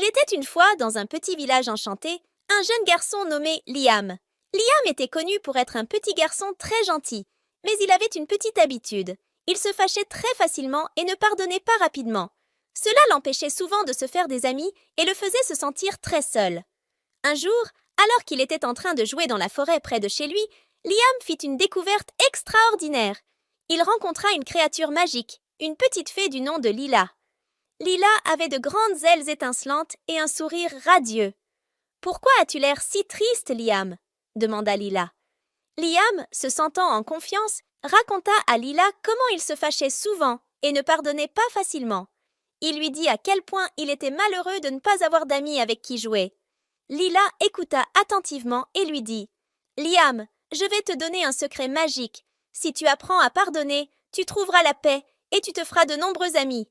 Il était une fois, dans un petit village enchanté, un jeune garçon nommé Liam. Liam était connu pour être un petit garçon très gentil, mais il avait une petite habitude. Il se fâchait très facilement et ne pardonnait pas rapidement. Cela l'empêchait souvent de se faire des amis et le faisait se sentir très seul. Un jour, alors qu'il était en train de jouer dans la forêt près de chez lui, Liam fit une découverte extraordinaire. Il rencontra une créature magique, une petite fée du nom de Lila. Lila avait de grandes ailes étincelantes et un sourire radieux. « Pourquoi as-tu l'air si triste, Liam ?» demanda Lila. Liam, se sentant en confiance, raconta à Lila comment il se fâchait souvent et ne pardonnait pas facilement. Il lui dit à quel point il était malheureux de ne pas avoir d'amis avec qui jouer. Lila écouta attentivement et lui dit « Liam, je vais te donner un secret magique. Si tu apprends à pardonner, tu trouveras la paix et tu te feras de nombreux amis. »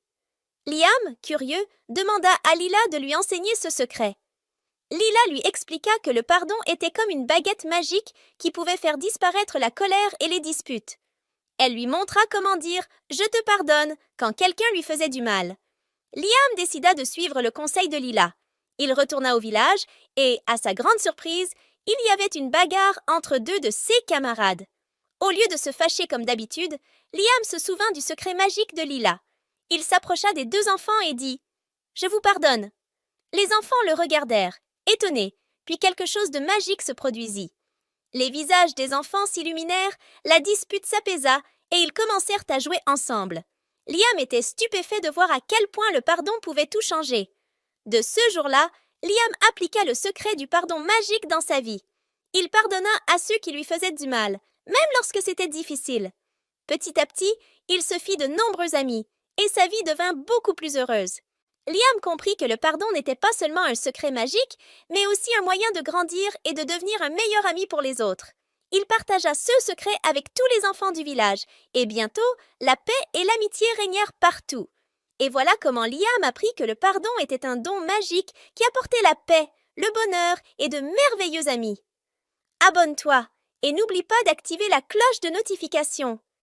Liam, curieux, demanda à Lila de lui enseigner ce secret. Lila lui expliqua que le pardon était comme une baguette magique qui pouvait faire disparaître la colère et les disputes. Elle lui montra comment dire « Je te pardonne » quand quelqu'un lui faisait du mal. Liam décida de suivre le conseil de Lila. Il retourna au village et, à sa grande surprise, il y avait une bagarre entre deux de ses camarades. Au lieu de se fâcher comme d'habitude, Liam se souvint du secret magique de Lila. Il s'approcha des deux enfants et dit « Je vous pardonne ». Les enfants le regardèrent, étonnés, puis quelque chose de magique se produisit. Les visages des enfants s'illuminèrent, la dispute s'apaisa et ils commencèrent à jouer ensemble. Liam était stupéfait de voir à quel point le pardon pouvait tout changer. De ce jour-là, Liam appliqua le secret du pardon magique dans sa vie. Il pardonna à ceux qui lui faisaient du mal, même lorsque c'était difficile. Petit à petit, il se fit de nombreux amis et sa vie devint beaucoup plus heureuse. Liam comprit que le pardon n'était pas seulement un secret magique, mais aussi un moyen de grandir et de devenir un meilleur ami pour les autres. Il partagea ce secret avec tous les enfants du village, et bientôt, la paix et l'amitié régnèrent partout. Et voilà comment Liam apprit que le pardon était un don magique qui apportait la paix, le bonheur et de merveilleux amis. Abonne-toi et n'oublie pas d'activer la cloche de notification.